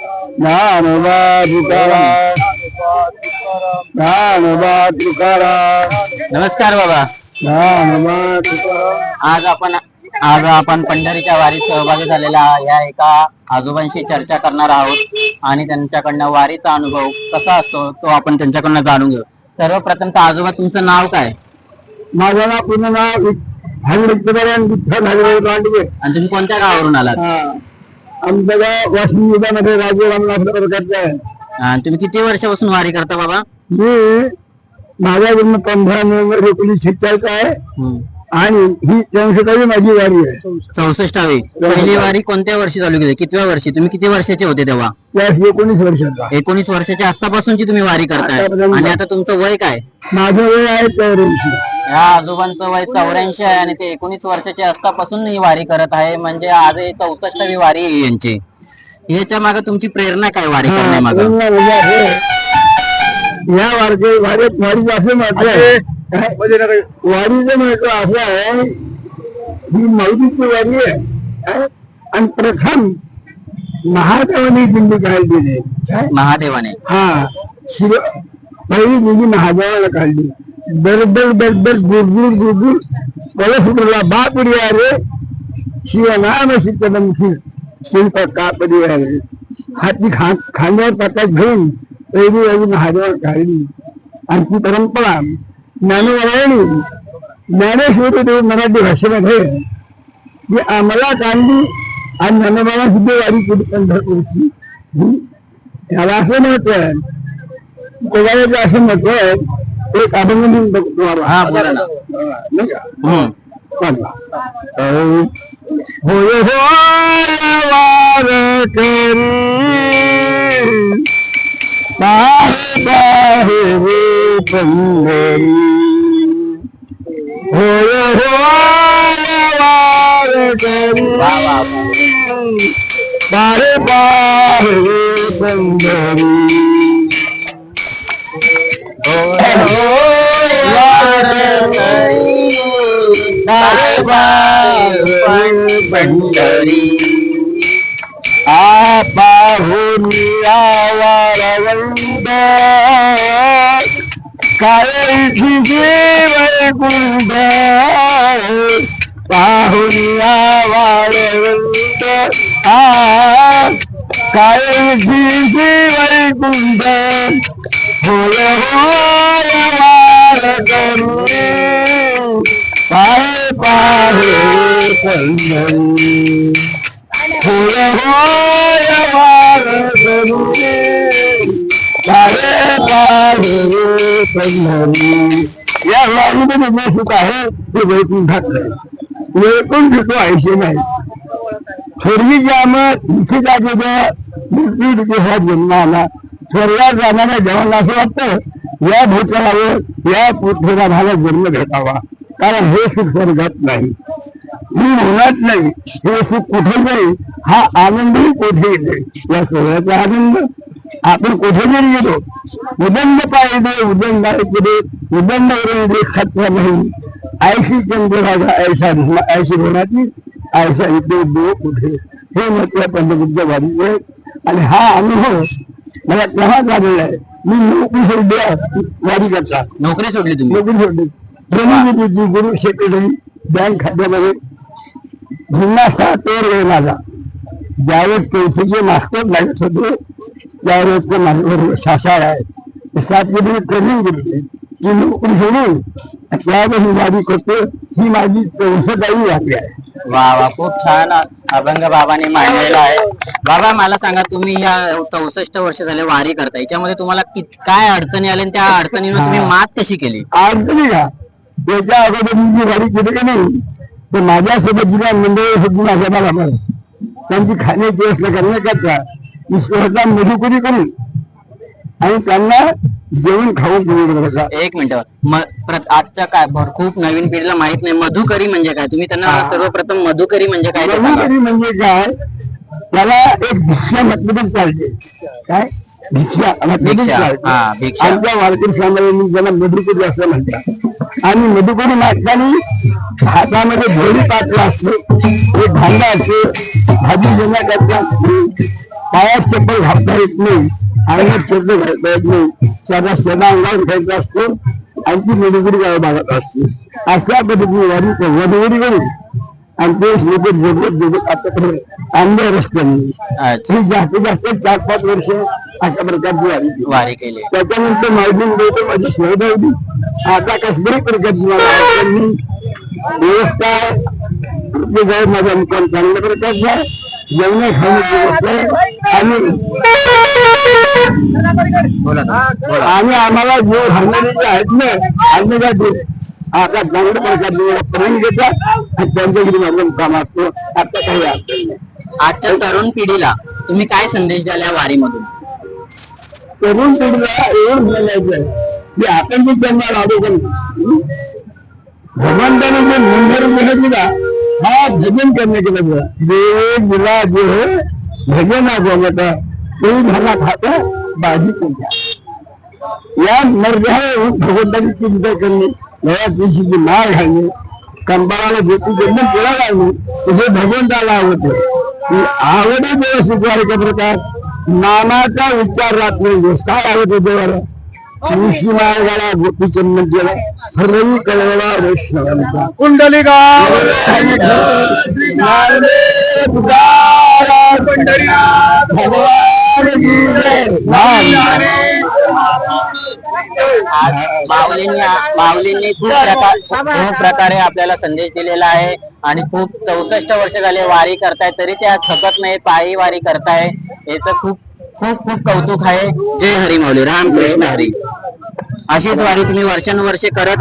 ज्ञानोबा तुकाराम, ज्ञानोबा तुकाराम. नमस्कार बाबा. ज्ञानोबा तुकाराम. आज आपण पंढरीच्या वारीत सहभागी झालेला या एका आजोबांशी चर्चा करणार आहोत आणि त्यांच्याकडनं वारीचा अनुभव कसा असतो तो आपण त्यांच्याकडनं जाणून घेऊ. सर्वप्रथम तर आजोबा तुमचं नाव काय? माझं नाव पूर्ण नाव विठ्ठल लांडगे. आणि तुम्ही कोणत्या गावावरून आलात? आमचं गाव वाशिम जिल्ह्यामध्ये राजे रामनाथ प्रकारचे आहे. आणि तुम्ही किती वर्षापासून वारी करता बाबा? मी माझा जन्म 15 नोव्हेंबर 1946 आहे आणि ही 64वी माझी वारी आहे. 64वी. पहिली वारी कोणत्या वर्षी चालू केली? कितव्या वर्षी? तुम्ही किती वर्षाचे होते तेव्हा? 19 वर्षाचा. 19 वर्षाच्या आसपासूनची तुम्ही वारी करताय. आणि आता तुमचं वय काय? माझं वय आहे 84. या आजोबांचं वय 84 आहे आणि ते 19 वर्षाचे असतापासून ही वारी करत आहे. म्हणजे आज 64वी वारी आहे यांची. याच्या मागे तुमची प्रेरणा काय वारी करण्यामागे? या वारीचं असं म्हटलंय, वारीचं म्हटलं असं आहे ही माऊलीची वारी आहे आणि प्रथम महादेवाने दिंडी काढली. महादेवाने? पहिली दिंडी महादेवाला काढली. दरदर दरदर गुरगुर गुरगुर पळस उठला बापडी अरे शिवनाम शिकदमखी शिल्प कापडी अरे. हाती खांद्यावर पातात घेऊन पहिली वारी महादेवाला काढली. आणि ती परंपरा ज्ञानोबांनी ज्ञानेश्वरी देव मराठी भाषेमध्ये जी आम्हाला काढली आणि ज्ञानोबाला सुद्धा वारी केली पंढरपूरची. त्याला असं महत्व आहे, कोणाचं असं महत्व आहे. एक अभंग म्हणून तुम्हाला बोला ना. होय वार करी बाहे पंढरी. होय वार करी बाहे पंढरी. पंढरी पाहून वारवंत कायची वैकुंठ. पाहून वारवंत कायची वैकुंठ. होय होय वार करू पाय पाहे पंढरी. होय होय वार करू पाय पाहे पंढरी. या वारीमध्ये जे सुख आहे ते वैकुंठात नाही. वैकुंठ तो आयुष्य नाही. स्वर्गीची आमत इथे जागेच्या मृत्यू देहात जन्म आला. स्वर्गात जाणाऱ्या जवानला असं वाटतं या भूतलावर या पृथ्वीला मला जन्म घ्यावा, कारण हे सुख स्वर्गात नाही, ही होणार नाही. हे सुख कुठे नाही, हा आनंदही कोठे येते. या स्वर्गाचा आनंद आपण कुठे जरी गेलो, उदंड पाहिजे उदंडाय केले उदंडावरून खात्या नाही. ऐशी चंद्रभागा ऐशा ऐशी होण्याची ऐशा इथे देव कुठे. हे म्हटलं पंढरपूरच्या वारीचे. आणि हा अनुभव मला तेव्हा झालेला आहे. मी नोकरी सोडली, वारी करता नोकरी सोडली तुम्ही? नोकरी सोडली. गुरु सेक्रेटरी बँक खात्यामध्ये जुन्ना 7 वेळ माझा. ज्यावेळेस पैसेचे मास्टर लागत होते त्यावेळेस माझ्यावर शाळा आहे 7 मध्ये ट्रेनिंग केली. ती नोकरी सोडून त्यावेळेस वारी करतो. ही माझी 64वी वारी आहे. वा वा, खूप छान अभंग बाबांनी मांडलेला आहे. बाबा मला सांगा, तुम्ही या 64 वर्ष झाले वारी करता, याच्यामध्ये तुम्हाला काय अडचणी आल्या आणि त्या अडचणीवर तुम्ही मात कशी केली? अडचणी का, त्याच्या अगोदर मी जी वारी केली का नाही, तर माझ्यासोबत जी काय मंडळी होती माझ्या मला त्यांची खाण्याची व्यवस्था करण्याकरता मी स्वतः मधुकरी करून आणि त्यांना जेवण खाऊन पुरवलं. एक मिनिट, आजच्या काय खूप नवीन पिढीला माहित नाही मधुकरी म्हणजे काय. तुम्ही त्यांना सर्वप्रथम मधुकरी म्हणजे काय? मधुकरी म्हणजे काय, त्याला एक भिक्षा म्हटलं तर चालते. काय भिक्षा आमच्या वारकरी समाजाने ज्याला मधुकरी असं म्हणतात. आणि मधुकरी मागताना हातामध्ये भोरी पात्र असते, एक भांडा असते भाजी देण्याकरता. पायात चप्पल घालता येत नाही, अंगात शब्द घालता येत नाही, स्वतः सदा अंगावर घ्यायचा असतो आणि ती मेडिकल गाव भागत असते. अशा पद्धतीने वडवडी करून आणि ते लोक जगत आतापर्यंत आणले रस्त्याने. ही जास्तीत जास्त 4-5 वर्ष अशा प्रकारची वारी केली. त्याच्यानंतर मार्जिन देतो माझी शोध होती. आता कसल्याही प्रकारची मला अडचण नाही. व्यवस्था आहे, माझा मुक्काम चांगल्या प्रकारचा आहे, जेवण खाण्याची व्यवस्था आहे आणि आम्हाला जे घालणारे जे आहेत ना अन्नदाते आता चांगल्या प्रकारचे मला पर्यंत घेतात आणि त्यांच्याकडे माझा मुक्काम असतो. आता काही अडचण नाही. आजच्या तरुण पिढीला तुम्ही काय संदेश द्याल या वारीमधून? तरुण पिढीला एवढं सांगायचं की आपण जे त्यांना लाडू करतो भगवंताने जे मंदिर दिलं दिला हा भजन करने के लिए देव दिला जो है भजन गोमता तो भागा खाता बाजी पूजा या मर्ज है भगवंताची चिंता करणे, नव्या तुळशीची माळ घालणे, कंबाळाला ज्योती जन्म केला घालणे तसे भगवंताला आवडते. आवडे देव स्वीकार का प्रकार नामाचा विचार राहत नाही. काय आवडतो देवाला? तुळशी मार्गाला गोपीचंदन केला, रवी कळवला वैष्णवांचा कुंडलिका माऊलींनी खूप प्रकारे आपल्याला संदेश दिलेला आहे आणि खूप 64 वर्ष झाले वारी करताय तरी त्या थकत नाही, पायी वारी करताय. याचं खूप खूप खूप कौतुक आहे. जय हरी माऊली, रामकृष्ण हरी. अशीच वारी तुम्ही वर्षानुवर्षे करत